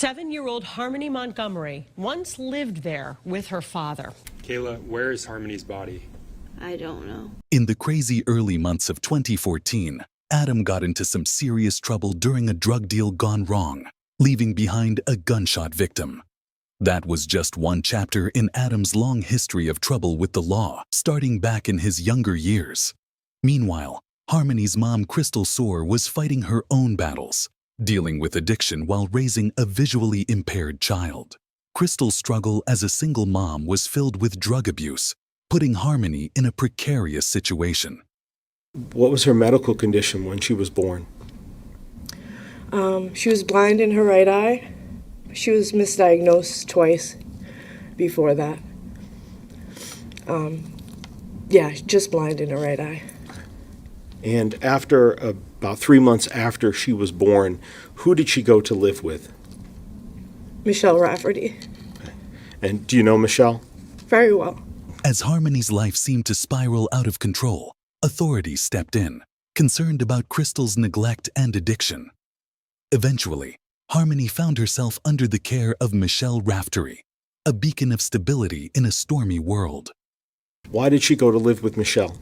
7-year-old Harmony Montgomery once lived there with her father. Kayla, where is Harmony's body? I don't know. In the crazy early months of 2014, Adam got into some serious trouble during a drug deal gone wrong, leaving behind a gunshot victim. That was just one chapter in Adam's long history of trouble with the law, starting back in his younger years. Meanwhile, Harmony's mom, Crystal Soar, was fighting her own battles, dealing with addiction while raising a visually impaired child. Crystal's struggle as a single mom was filled with drug abuse, putting Harmony in a precarious situation. What was her medical condition when she was born? She was blind in her right eye. She was misdiagnosed twice before that. Just blind in her right eye. And after about 3 months after she was born, who did she go to live with? Michelle Rafferty. And do you know Michelle? Very well. As Harmony's life seemed to spiral out of control, authorities stepped in, concerned about Crystal's neglect and addiction. Eventually, Harmony found herself under the care of Michelle Raftery, a beacon of stability in a stormy world. Why did she go to live with Michelle?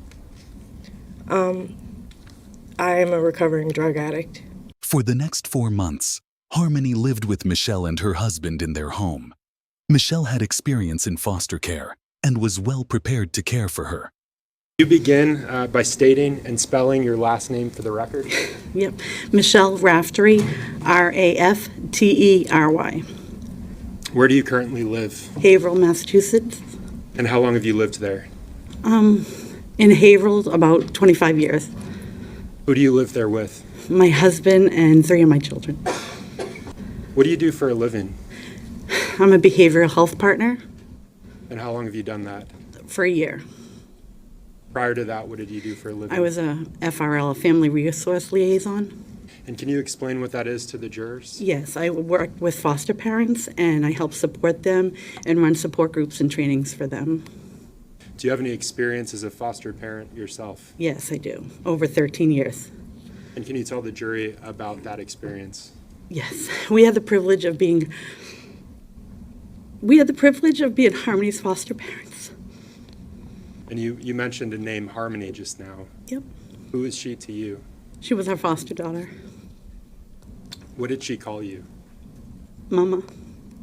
I am a recovering drug addict. For the next 4 months, Harmony lived with Michelle and her husband in their home. Michelle had experience in foster care and was well prepared to care for her. You begin by stating and spelling your last name for the record. Yep. Michelle Raftery, Raftery. Where do you currently live? Haverhill, Massachusetts. And how long have you lived there? In Haverhill, about 25 years. Who do you live there with? My husband and 3 of my children. What do you do for a living? I'm a behavioral health partner And how long have you done that? for a year. Prior to that, what did you do for a living? I was a FRL, a family resource liaison. And can you explain what that is to the jurors? Yes, I work with foster parents and I help support them and run support groups and trainings for them. Do you have any experience as a foster parent yourself? Yes, I do. Over 13 years. And can you tell the jury about that experience? Yes, we had the privilege of being Harmony's foster parents. And you mentioned the name Harmony just now. Yep. Who is she to you? She was our foster daughter. What did she call you? Mama.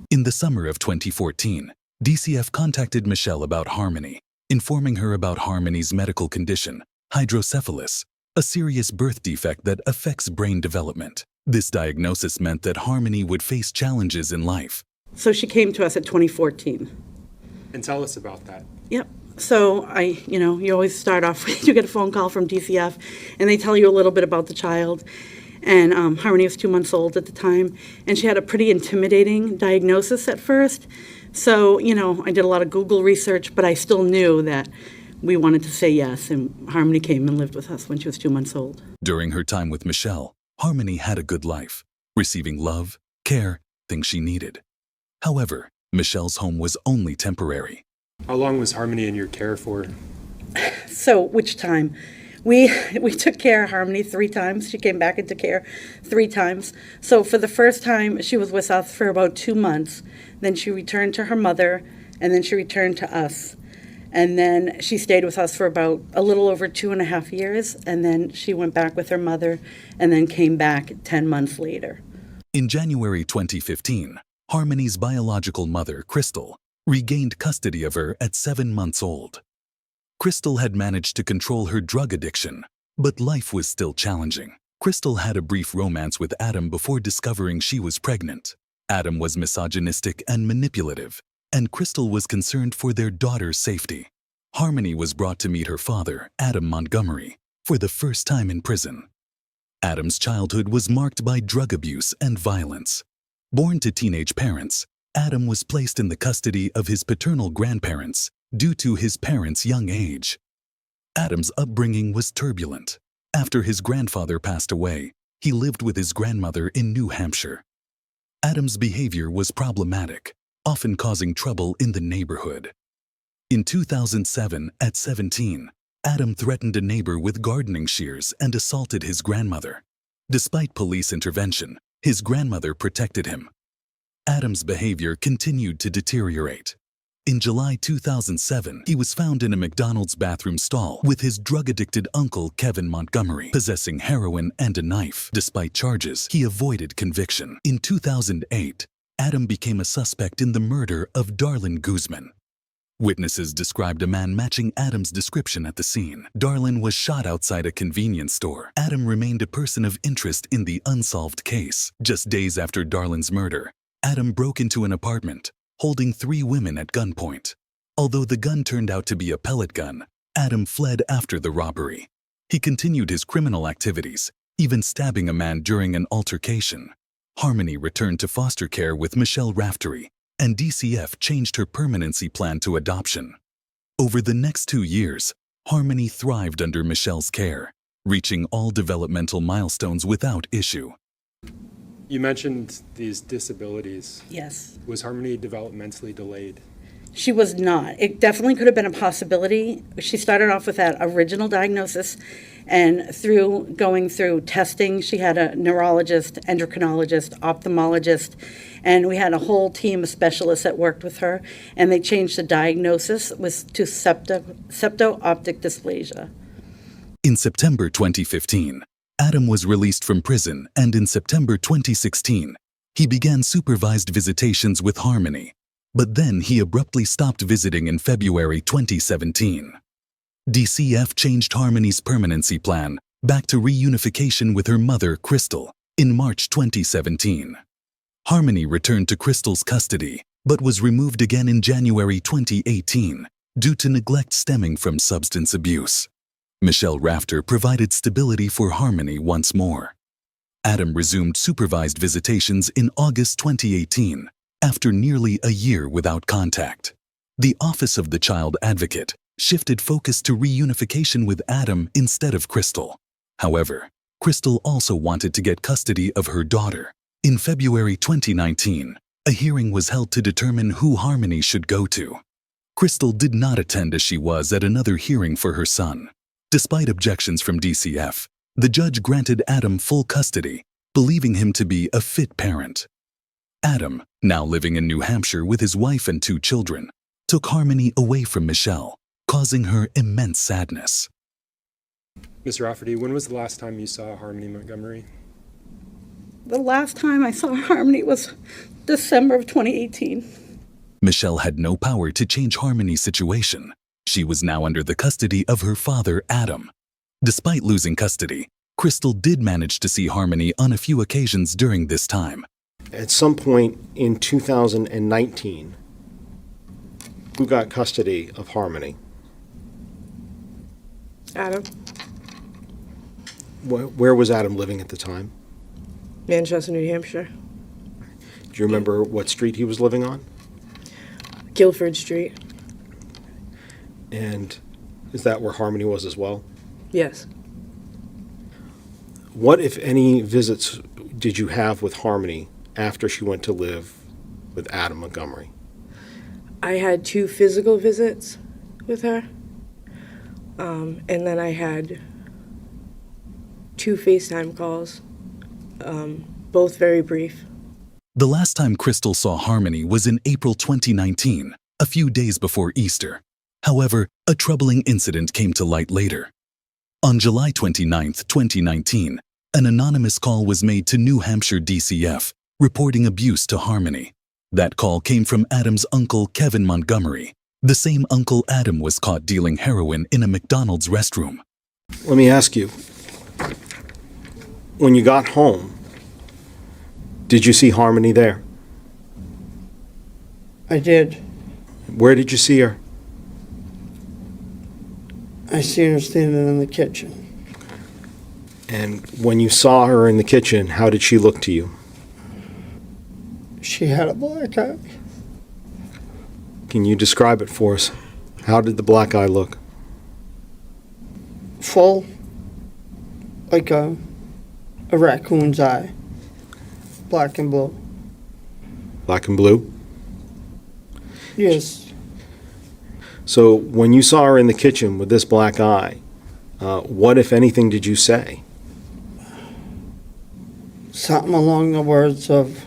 In the summer of 2014, DCF contacted Michelle about Harmony, informing her about Harmony's medical condition, hydrocephalus, a serious birth defect that affects brain development. This diagnosis meant that Harmony would face challenges in life. So she came to us at 2014. And tell us about that. Yep. So you always start off with, you get a phone call from DCF and they tell you a little bit about the child. And Harmony was 2 months old at the time, and she had a pretty intimidating diagnosis at first. So, I did a lot of Google research, but I still knew that we wanted to say yes, and Harmony came and lived with us when she was 2 months old. During her time with Michelle, Harmony had a good life, receiving love, care, things she needed. However, Michelle's home was only temporary. How long was Harmony in your care for? So, which time? We took care of Harmony 3 times. She came back into care 3 times. So for the first time, she was with us for about 2 months. Then she returned to her mother, and then she returned to us. And then she stayed with us for about a little over 2.5 years, and then she went back with her mother, and then came back 10 months later. In January 2015, Harmony's biological mother, Crystal, regained custody of her at 7 months old. Crystal had managed to control her drug addiction, but life was still challenging. Crystal had a brief romance with Adam before discovering she was pregnant. Adam was misogynistic and manipulative, and Crystal was concerned for their daughter's safety. Harmony was brought to meet her father, Adam Montgomery, for the first time in prison. Adam's childhood was marked by drug abuse and violence. Born to teenage parents, Adam was placed in the custody of his paternal grandparents due to his parents' young age. Adam's upbringing was turbulent. After his grandfather passed away, he lived with his grandmother in New Hampshire. Adam's behavior was problematic, often causing trouble in the neighborhood. In 2007, at 17, Adam threatened a neighbor with gardening shears and assaulted his grandmother. Despite police intervention, his grandmother protected him. Adam's behavior continued to deteriorate. In July 2007, he was found in a McDonald's bathroom stall with his drug-addicted uncle Kevin Montgomery, possessing heroin and a knife. Despite charges, he avoided conviction. In 2008, Adam became a suspect in the murder of Darlene Guzman. Witnesses described a man matching Adam's description at the scene. Darlene was shot outside a convenience store. Adam remained a person of interest in the unsolved case. Just days after Darlene's murder, Adam broke into an apartment, holding 3 women at gunpoint. Although the gun turned out to be a pellet gun, Adam fled after the robbery. He continued his criminal activities, even stabbing a man during an altercation. Harmony returned to foster care with Michelle Raftery, and DCF changed her permanency plan to adoption. Over the next 2 years, Harmony thrived under Michelle's care, reaching all developmental milestones without issue. You mentioned these disabilities. Yes. Was Harmony developmentally delayed? She was not. It definitely could have been a possibility. She started off with that original diagnosis, and through going through testing, she had a neurologist, endocrinologist, ophthalmologist, and we had a whole team of specialists that worked with her, and they changed the diagnosis to septo-optic dysplasia. In September 2015, Adam was released from prison, and in September 2016, he began supervised visitations with Harmony. But then he abruptly stopped visiting in February 2017. DCF changed Harmony's permanency plan back to reunification with her mother, Crystal, in March 2017. Harmony returned to Crystal's custody, but was removed again in January 2018 due to neglect stemming from substance abuse. Michelle Rafter provided stability for Harmony once more. Adam resumed supervised visitations in August 2018, after nearly a year without contact. The Office of the Child Advocate shifted focus to reunification with Adam instead of Crystal. However, Crystal also wanted to get custody of her daughter. In February 2019, a hearing was held to determine who Harmony should go to. Crystal did not attend as she was at another hearing for her son. Despite objections from DCF, the judge granted Adam full custody, believing him to be a fit parent. Adam, now living in New Hampshire with his wife and 2 children, took Harmony away from Michelle, causing her immense sadness. Ms. Rafferty, when was the last time you saw Harmony Montgomery? The last time I saw Harmony was December of 2018. Michelle had no power to change Harmony's situation. She was now under the custody of her father, Adam. Despite losing custody, Crystal did manage to see Harmony on a few occasions during this time. At some point in 2019, who got custody of Harmony? Adam, Where was Adam living at the time? Manchester, New Hampshire. Do you remember what street he was living on? Guilford Street. And is that where Harmony was as well? Yes. What, if any, visits did you have with Harmony after she went to live with Adam Montgomery? I had 2 physical visits with her. And then I had 2 FaceTime calls, both very brief. The last time Crystal saw Harmony was in April 2019, a few days before Easter. However, a troubling incident came to light later. On July 29, 2019, an anonymous call was made to New Hampshire DCF, reporting abuse to Harmony. That call came from Adam's uncle, Kevin Montgomery, the same uncle Adam was caught dealing heroin in a McDonald's restroom. Let me ask you, when you got home, did you see Harmony there? I did. Where did you see her? I seen her standing in the kitchen. And when you saw her in the kitchen, how did she look to you? She had a black eye. Can you describe it for us? How did the black eye look? Full, like a raccoon's eye. Black and blue. Black and blue? Yes. So when you saw her in the kitchen with this black eye, what, if anything, did you say? Something along the words of,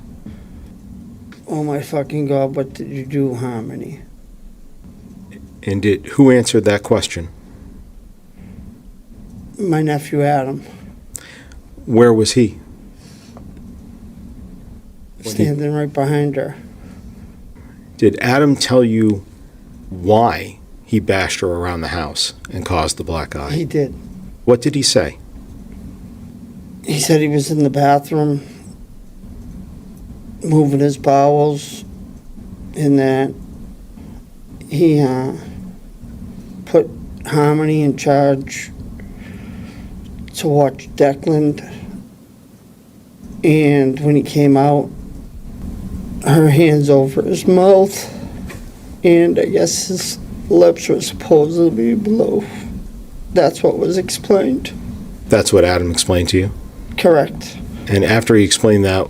Oh my fucking God, what did you do, Harmony? And who answered that question? My nephew Adam, Where was he? standing right behind her. Did Adam tell you why he bashed her around the house and caused the black eye? He did. What did he say? He said he was in the bathroom moving his bowels, and that he put Harmony in charge to watch Declan, and when he came out, her hands over his mouth, and I guess his lips were supposed to be blue. That's what was explained. That's what Adam explained to you? Correct. And after he explained that,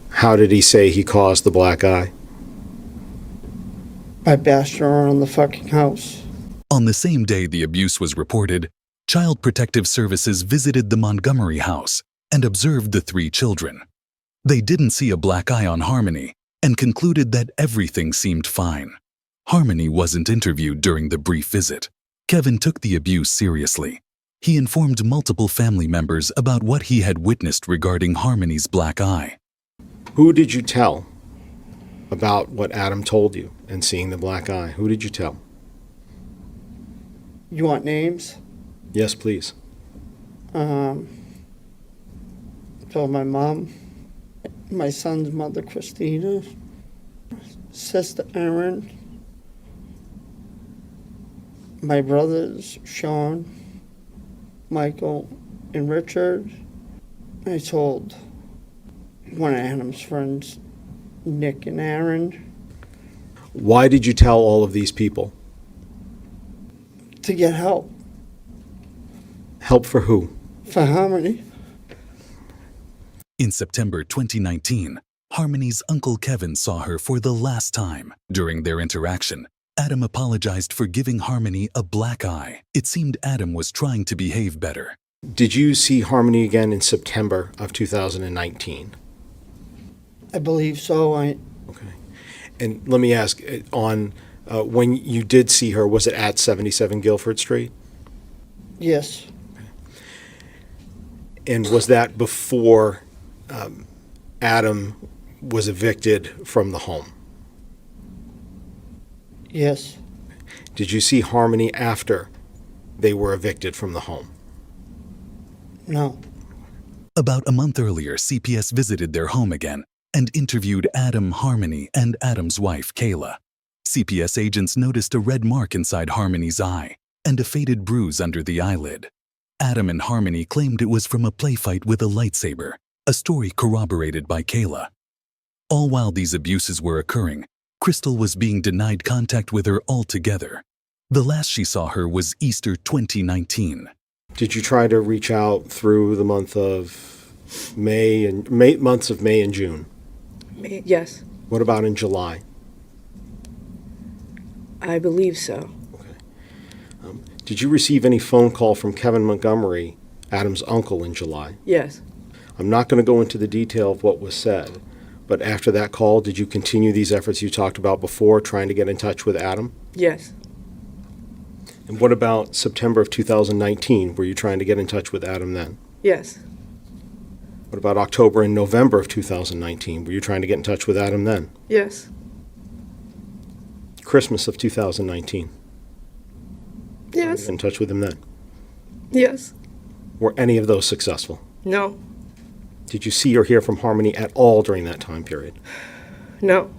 how did he say he caused the black eye? By bashing her around the fucking house. On the same day the abuse was reported, Child Protective Services visited the Montgomery house and observed the 3 children. They didn't see a black eye on Harmony and concluded that everything seemed fine. Harmony wasn't interviewed during the brief visit. Kevin took the abuse seriously. He informed multiple family members about what he had witnessed regarding Harmony's black eye. Who did you tell about what Adam told you and seeing the black eye? Who did you tell? You want names? Yes, please. Told my mom, my son's mother, Christina, sister Erin, my brothers, Sean, Michael, and Richard. I told one of Adam's friends, Nick and Aaron, Why did you tell all of these people? to get help Help for who? for Harmony. In September 2019, Harmony's Uncle Kevin saw her for the last time. During their interaction, Adam apologized for giving Harmony a black eye. It seemed Adam was trying to behave better. Did you see Harmony again in September of 2019? I believe so. Okay. And let me ask, when you did see her, was it at 77 Guilford Street? Yes, And was that before Adam was evicted from the home? yes, Did you see Harmony after they were evicted from the home? no, About a month earlier, CPS visited their home again and interviewed Adam, Harmony, and Adam's wife, Kayla. CPS agents noticed a red mark inside Harmony's eye and a faded bruise under the eyelid. Adam and Harmony claimed it was from a play fight with a lightsaber, a story corroborated by Kayla. All while these abuses were occurring, Crystal was being denied contact with her altogether. The last she saw her was Easter 2019. Did you try to reach out through the months of May and June? Yes, What about in July? I believe so. Did you receive any phone call from Kevin Montgomery, Adam's uncle, in July? Yes, I'm not going to go into the detail of what was said, but after that call, did you continue these efforts you talked about before, trying to get in touch with Adam? yes, And what about September of 2019? Were you trying to get in touch with Adam then? yes, What about October and November of 2019? Were you trying to get in touch with Adam then? yes, Christmas of 2019? yes, In touch with him then? yes, Were any of those successful? no, Did you see or hear from Harmony at all during that time period? no,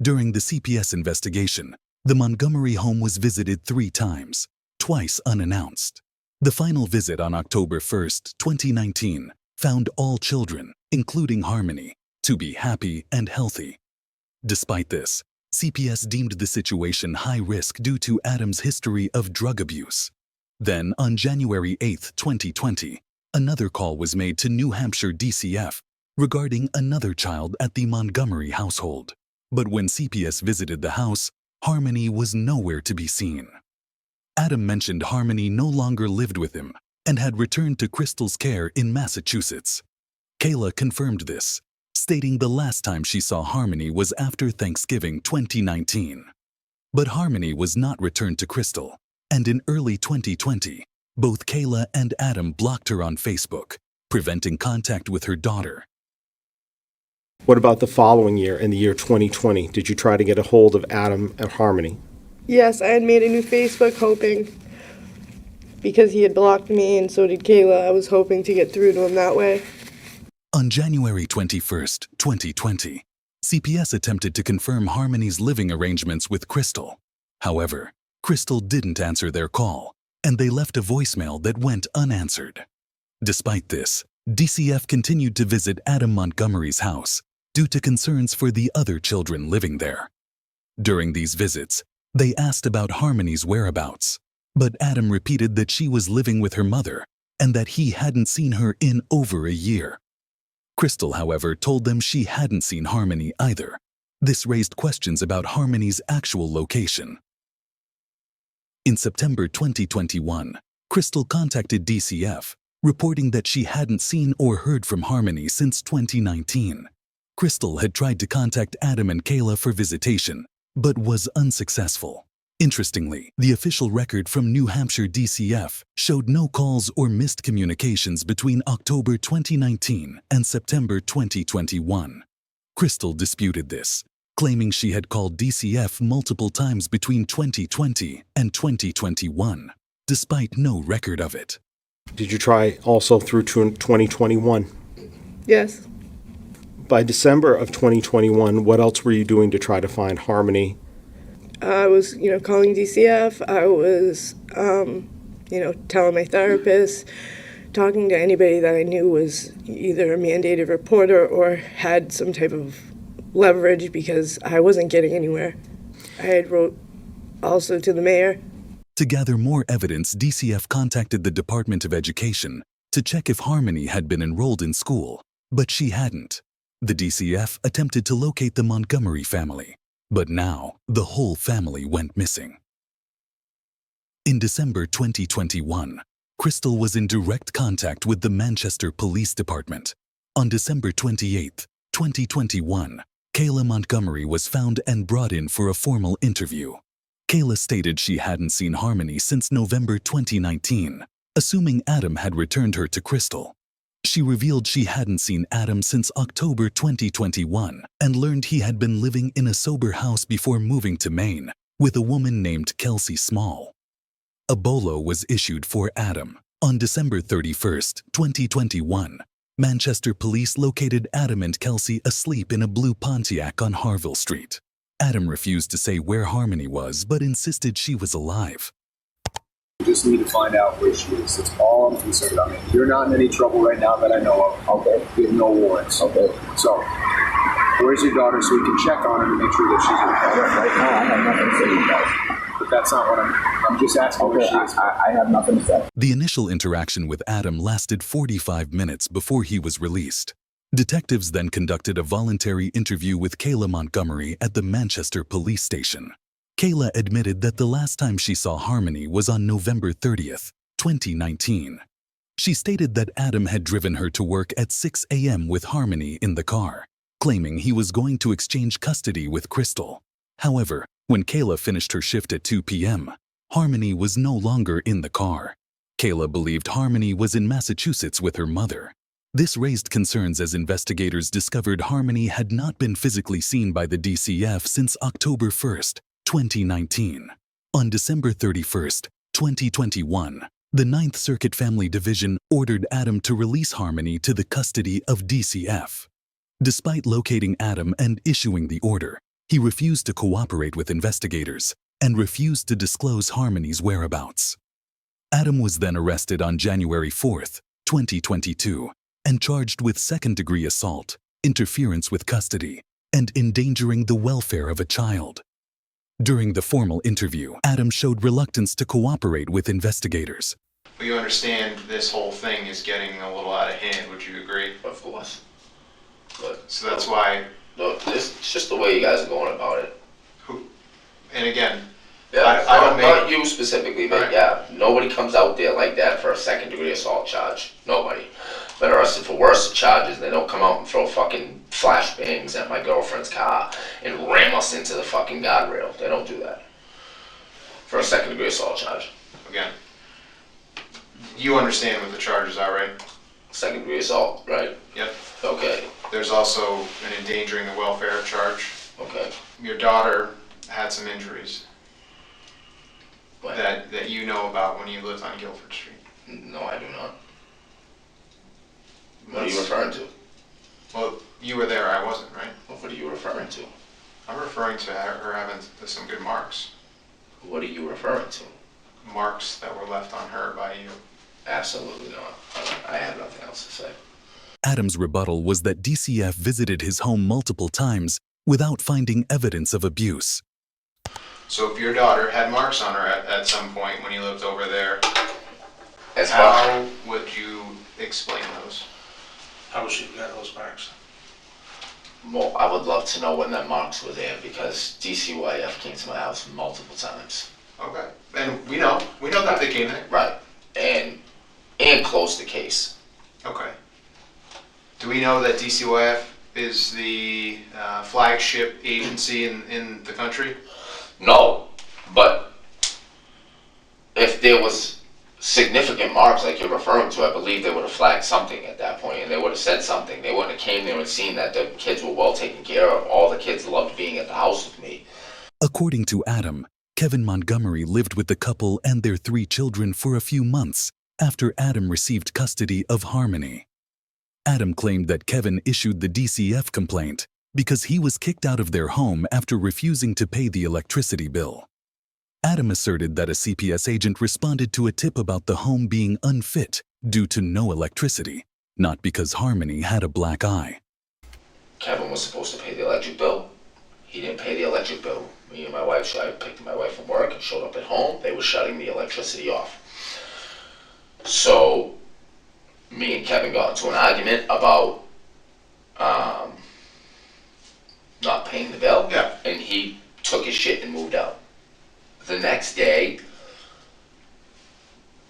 During the CPS investigation, the Montgomery home was visited 3 times, twice unannounced. The final visit on October 1st, 2019, found all children, including Harmony, to be happy and healthy. Despite this, CPS deemed the situation high risk due to Adam's history of drug abuse. Then, on January 8, 2020, another call was made to New Hampshire DCF regarding another child at the Montgomery household. But when CPS visited the house, Harmony was nowhere to be seen. Adam mentioned Harmony no longer lived with him and had returned to Crystal's care in Massachusetts. Kayla confirmed this. stating the last time she saw Harmony was after Thanksgiving 2019. But Harmony was not returned to Crystal, and in early 2020, both Kayla and Adam blocked her on Facebook, preventing contact with her daughter. What about the following year, in the year 2020? Did you try to get a hold of Adam and Harmony? Yes, I had made a new Facebook hoping, because he had blocked me and so did Kayla, I was hoping to get through to him that way. On January 21st, 2020, CPS attempted to confirm Harmony's living arrangements with Crystal. However, Crystal didn't answer their call, and they left a voicemail that went unanswered. Despite this, DCF continued to visit Adam Montgomery's house due to concerns for the other children living there. During these visits, they asked about Harmony's whereabouts, but Adam repeated that she was living with her mother and that he hadn't seen her in over a year. Crystal, however, told them she hadn't seen Harmony either. This raised questions about Harmony's actual location. In September 2021, Crystal contacted DCF, reporting that she hadn't seen or heard from Harmony since 2019. Crystal had tried to contact Adam and Kayla for visitation, but was unsuccessful. Interestingly, the official record from New Hampshire DCF showed no calls or missed communications between October 2019 and September 2021. Crystal disputed this, claiming she had called DCF multiple times between 2020 and 2021, despite no record of it. Did you try also through 2021? Yes. By December of 2021, what else were you doing to try to find Harmony? I was, calling DCF. I was, telling my therapist, talking to anybody that I knew was either a mandated reporter or had some type of leverage because I wasn't getting anywhere. I had wrote also to the mayor. To gather more evidence, DCF contacted the Department of Education to check if Harmony had been enrolled in school, but she hadn't. The DCF attempted to locate the Montgomery family, but now the whole family went missing. In December 2021, Crystal was in direct contact with the Manchester Police Department. On December 28, 2021, Kayla Montgomery was found and brought in for a formal interview. Kayla stated she hadn't seen Harmony since November 2019, assuming Adam had returned her to Crystal. She revealed she hadn't seen Adam since October 2021 and learned he had been living in a sober house before moving to Maine with a woman named Kelsey Small. A bolo was issued for Adam. On December 31, 2021, Manchester police located Adam and Kelsey asleep in a blue Pontiac on Harville Street. Adam refused to say where Harmony was, but insisted she was alive. We just need to find out where she is. That's all I'm concerned about. You're not in any trouble right now that I know of. Okay. We have no warrants. Okay. So, where's your daughter so we can check on her to make sure that she's okay? Right now, I have nothing to say to you guys. But that's not what I'm just asking where she is. I have nothing to say. The initial interaction with Adam lasted 45 minutes before he was released. Detectives then conducted a voluntary interview with Kayla Montgomery at the Manchester police station. Kayla admitted that the last time she saw Harmony was on November 30th, 2019. She stated that Adam had driven her to work at 6 a.m. with Harmony in the car, claiming he was going to exchange custody with Crystal. However, when Kayla finished her shift at 2 p.m., Harmony was no longer in the car. Kayla believed Harmony was in Massachusetts with her mother. This raised concerns as investigators discovered Harmony had not been physically seen by the DCF since October 1st, 2019. On December 31st, 2021, the Ninth Circuit Family Division ordered Adam to release Harmony to the custody of DCF. Despite locating Adam and issuing the order, he refused to cooperate with investigators and refused to disclose Harmony's whereabouts. Adam was then arrested on January 4th, 2022, and charged with second-degree assault, interference with custody, and endangering the welfare of a child. During the formal interview, Adam showed reluctance to cooperate with investigators. Well, you understand this whole thing is getting a little out of hand, would you agree? Of course. But so that's why... Look, it's just the way you guys are going about it. And again, yeah, I don't not you specifically, but right. Yeah, nobody comes out there like that for a second-degree assault charge. Nobody. been arrested for worse charges. They don't come out and throw fucking flashbangs at my girlfriend's car and ram us into the fucking guardrail. They don't do that. For a second-degree assault charge. Again, you understand what the charges are, right? Second-degree assault, right? Yep. Okay. There's also an endangering the welfare charge. Okay. Your daughter had some injuries What? that you know about when you lived on Guilford Street. No, I do not. What are you referring to? Well, you were there, I wasn't, right? What are you referring to? I'm referring to her having some good marks. What are you referring to? Marks that were left on her by you. Absolutely not. I have nothing else to say. Adam's rebuttal was that DCF visited his home multiple times without finding evidence of abuse. So if your daughter had marks on her at some point when you lived over there, As how far would you explain those? How was she got those marks? well, I would love to know when that marks were there because DCYF came to my house multiple times. Okay. And we know that they came there. Right. And closed the case. Okay. Do we know that DCYF is the flagship agency in the country? No, but if there was significant marks like you're referring to, I believe they would have flagged something at that point and they would have said something. They wouldn't have came there and seen that the kids were well taken care of. All the kids loved being at the house with me. According to Adam, Kevin Montgomery lived with the couple and their 3 children for a few months after Adam received custody of Harmony. Adam claimed that Kevin issued the DCF complaint because he was kicked out of their home after refusing to pay the electricity bill. Adam asserted that a CPS agent responded to a tip about the home being unfit due to no electricity, not because Harmony had a black eye. Kevin was supposed to pay the electric bill. He didn't pay the electric bill. Me and my wife, I picked my wife from work and showed up at home. They were shutting the electricity off. So, me and Kevin got into an argument about not paying the bill. Yeah. And he took his shit and moved out. The next day,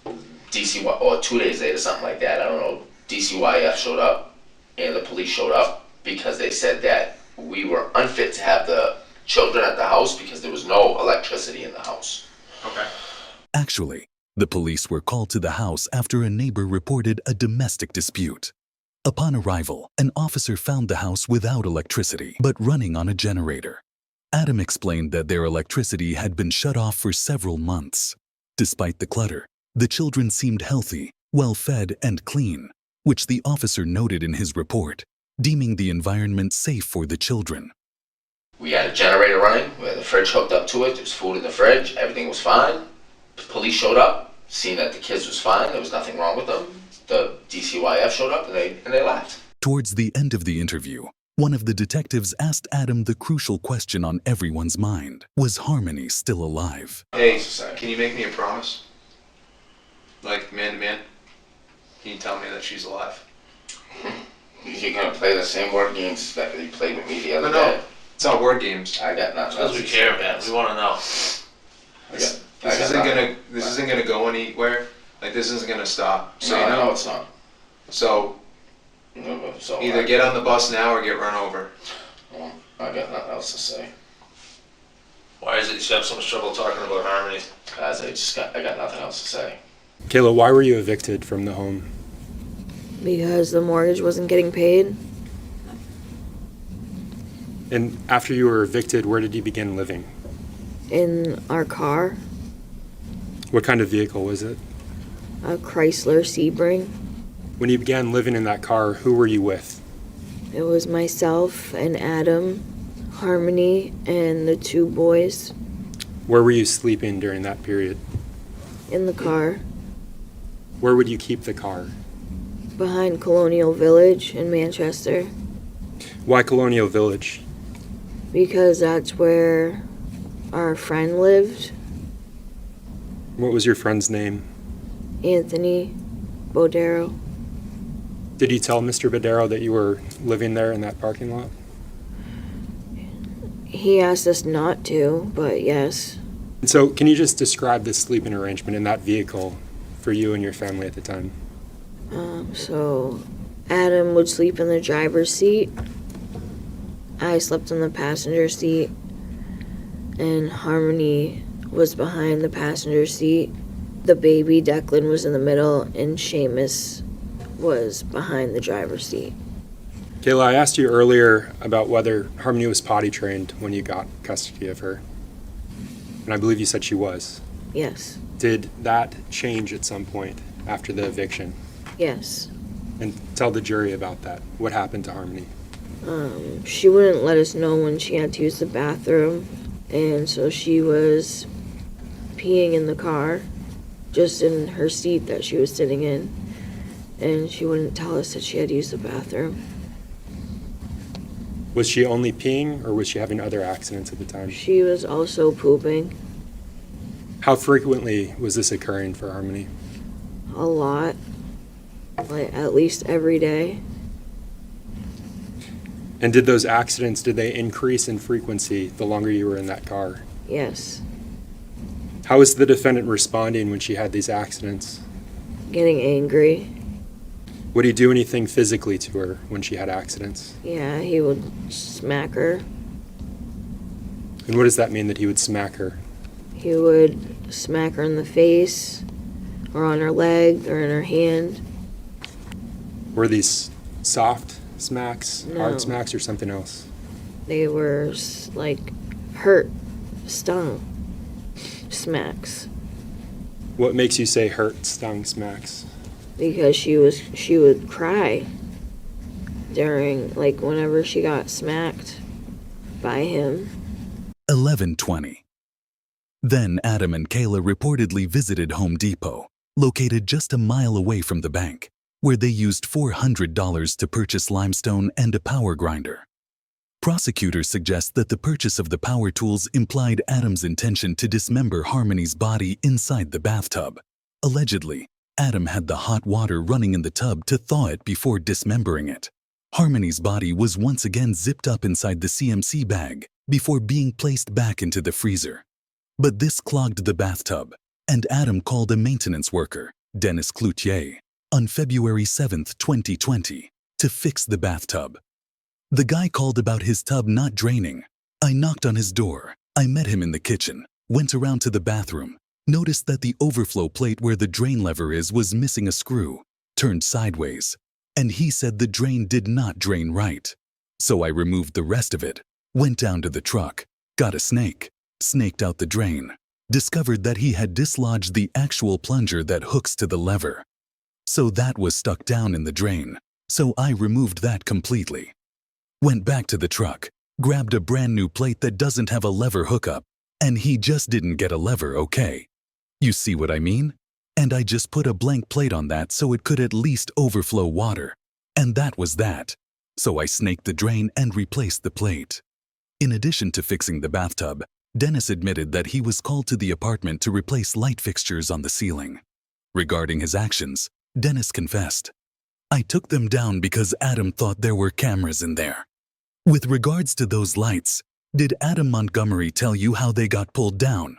or 2 days later, something like that, I don't know, DCYF showed up and the police showed up because they said that we were unfit to have the children at the house because there was no electricity in the house. Okay. Actually, the police were called to the house after a neighbor reported a domestic dispute. Upon arrival, an officer found the house without electricity, but running on a generator. Adam explained that their electricity had been shut off for several months. Despite the clutter, the children seemed healthy, well-fed, and clean, which the officer noted in his report, deeming the environment safe for the children. We had a generator running, we had the fridge hooked up to it, there was food in the fridge, everything was fine. The police showed up, seen that the kids was fine, there was nothing wrong with them. The DCYF showed up and they left. Towards the end of the interview, one of the detectives asked Adam the crucial question on everyone's mind. Was Harmony still alive? Hey, can you make me a promise? Like, man to man? Can you tell me that she's alive? You're gonna play the same word games that you played with me the other No, day. it's not word games. I got nothing Because else we to care, say. man. We want to know. This I got isn't gonna go anywhere. Like, this isn't gonna stop. So No, you I know. know it's not. So So either get on the bus now or get run over. I got nothing else to say. Why is it you have so much trouble talking about Harmony? Guys, I got nothing else to say. Kayla, why were you evicted from the home? Because the mortgage wasn't getting paid. And after you were evicted, where did you begin living? In our car, What kind of vehicle was it? a Chrysler Sebring. When you began living in that car, who were you with? It was myself and Adam, Harmony, and the 2 boys Where were you sleeping during that period? in the car Where would you keep the car? behind Colonial Village in Manchester, Why Colonial Village? because that's where our friend lived, What was your friend's name? Anthony Bodero. Did you tell Mr. Badero that you were living there in that parking lot? He asked us not to, but yes. And so can you just describe the sleeping arrangement in that vehicle for you and your family at the time? So Adam would sleep in the driver's seat. I slept in the passenger seat. And Harmony was behind the passenger seat. The baby, Declan, was in the middle, and Seamus was behind the driver's seat. Kayla, I asked you earlier about whether Harmony was potty trained when you got custody of her. And I believe you said she was. Yes. Did that change at some point after the eviction? Yes. And tell the jury about that. What happened to Harmony? She wouldn't let us know when she had to use the bathroom, and so she was peeing in the car, just in her seat that she was sitting in, and she wouldn't tell us that she had to use the bathroom. Was she only peeing, or was she having other accidents at the time? She was also pooping. How frequently was this occurring for Harmony? A lot. Like, at least every day. And did those accidents, did they increase in frequency the longer you were in that car? Yes. How was the defendant responding when she had these accidents? Getting angry. Would he do anything physically to her when she had accidents? Yeah, he would smack her. And what does that mean, that he would smack her? He would smack her in the face, or on her leg, or in her hand. Were these soft smacks, No. hard smacks, or something else? They were, like, hurt, stung smacks. What makes you say hurt, stung smacks? Because she would cry during, like, whenever she got smacked by him. 11:20. Then Adam and Kayla reportedly visited Home Depot, located just a mile away from the bank, where they used $400 to purchase limestone and a power grinder. Prosecutors suggest that the purchase of the power tools implied Adam's intention to dismember Harmony's body inside the bathtub. Allegedly, Adam had the hot water running in the tub to thaw it before dismembering it. Harmony's body was once again zipped up inside the CMC bag before being placed back into the freezer. But this clogged the bathtub, and Adam called a maintenance worker, Dennis Cloutier, on February 7, 2020, to fix the bathtub. The guy called about his tub not draining. I knocked on his door. I met him in the kitchen, went around to the bathroom, noticed that the overflow plate where the drain lever is was missing a screw, turned sideways, and he said the drain did not drain right. So I removed the rest of it, went down to the truck, got a snake, snaked out the drain, discovered that he had dislodged the actual plunger that hooks to the lever. So that was stuck down in the drain, so I removed that completely. Went back to the truck, grabbed a brand new plate that doesn't have a lever hookup, and he just didn't get a lever, okay? You see what I mean? And I just put a blank plate on that so it could at least overflow water. And that was that. So I snaked the drain and replaced the plate. In addition to fixing the bathtub, Dennis admitted that he was called to the apartment to replace light fixtures on the ceiling. Regarding his actions, Dennis confessed, "I took them down because Adam thought there were cameras in there." With regards to those lights, did Adam Montgomery tell you how they got pulled down?